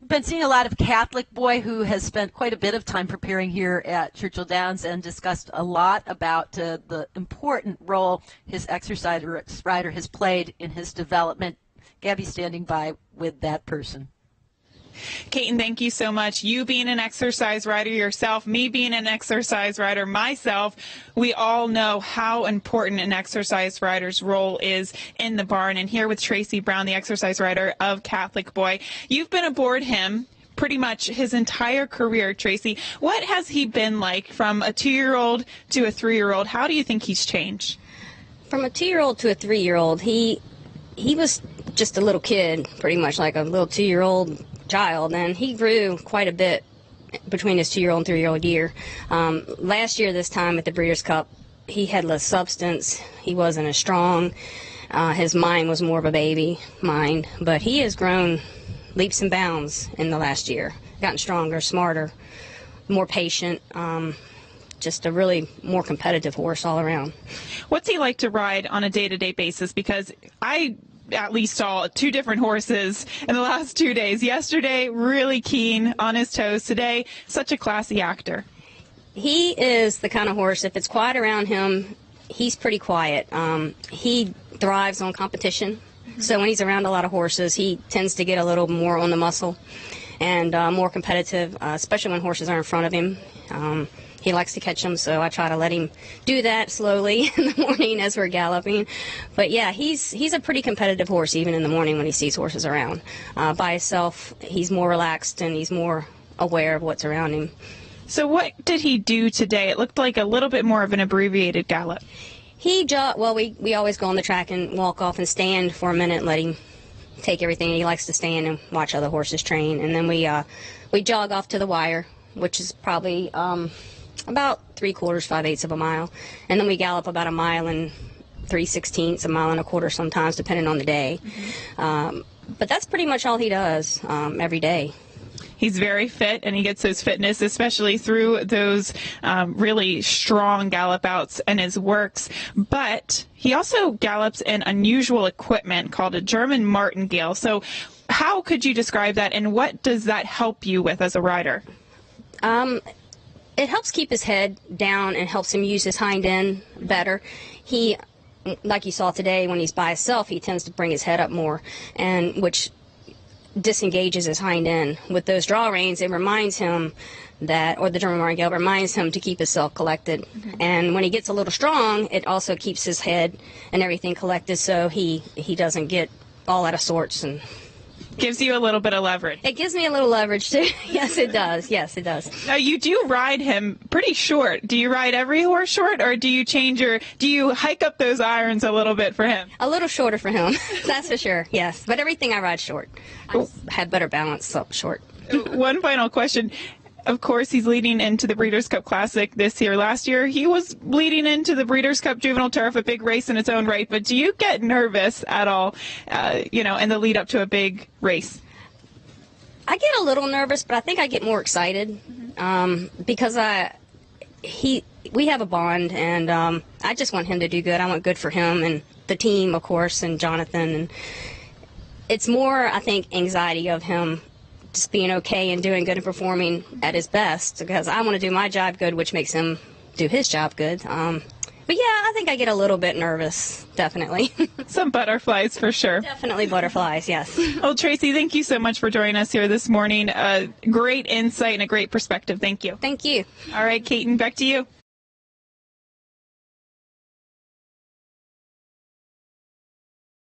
been seeing a lot of Catholic boy who has spent quite a bit of time preparing here at Churchill Downs and discussed a lot about the important role his exercise rider has played in his development. Gabby's standing by with that person. Kaiten, thank you so much. You being an exercise rider yourself, me being an exercise rider myself, we all know how important an exercise rider's role is in the barn. And here with Tracey Brown, the exercise rider of Catholic Boy, you've been aboard him pretty much his entire career, Tracey. What has he been like from a 2-year-old to a 3-year-old? How do you think he's changed? From a 2-year-old to a 3-year-old, he was just a little kid, pretty much like a little 2-year-old child, and he grew quite a bit between his 2-year-old and 3-year-old year. Last year, this time at the Breeders' Cup, he had less substance. He wasn't as strong. His mind was more of a baby mind, but he has grown leaps and bounds in the last year, gotten stronger, smarter, more patient, just a really more competitive horse all around. What's he like to ride on a day-to-day basis? Because I at least saw 2 different horses in the last 2 days. Yesterday, really keen, on his toes. Today, such a classy actor. He is the kind of horse, if it's quiet around him, he's pretty quiet. He thrives on competition. So when he's around a lot of horses, he tends to get a little more on the muscle and more competitive, especially when horses are in front of him. He likes to catch them, so I try to let him do that slowly in the morning as we're galloping. But yeah, he's a pretty competitive horse even in the morning when he sees horses around. By himself, he's more relaxed and he's more aware of what's around him. So what did he do today? It looked like a little bit more of an abbreviated gallop. Well, we always go on the track and walk off and stand for a minute and let him take everything. He likes to stand and watch other horses train. And then we jog off to the wire, which is probably about 3/4, 5/8 of a mile. And then we gallop about a mile and 3/16, a mile and a quarter sometimes, depending on the day. But that's pretty much all he does every day. He's very fit, and he gets his fitness, especially through those really strong gallop outs and his works. But he also gallops in unusual equipment called a German martingale. So how could you describe that, and what does that help you with as a rider? It helps keep his head down and helps him use his hind end better. He, like you saw today, when he's by himself, he tends to bring his head up more, and which disengages his hind end. With those draw reins, it reminds him that, or the German martingale reminds him to keep himself collected. And when he gets a little strong, it also keeps his head and everything collected, so he doesn't get all out of sorts and gives you a little bit of leverage. It gives me a little leverage too. Yes, it does. Yes, it does. Now, you do ride him pretty short. Do you ride every horse short, or do you hike up those irons a little bit for him? A little shorter for him. That's for sure. Yes, but everything I ride short. I have better balance up short. One final question. Of course, he's leading into the Breeders' Cup Classic this year. Last year, he was leading into the Breeders' Cup Juvenile Turf, a big race in its own right. But do you get nervous at all, in the lead up to a big race? I get a little nervous, but I think I get more excited because we have a bond, and I just want him to do good. I want good for him and the team, of course, and Jonathan. And it's more, I think, anxiety of him just being okay and doing good and performing at his best, because I want to do my job good, which makes him do his job good. But yeah, I think I get a little bit nervous, definitely. Some butterflies for sure. Definitely butterflies, yes. Well, Tracey, thank you so much for joining us here this morning. Great insight and a great perspective. Thank you. Thank you. All right, Kaiten, back to you.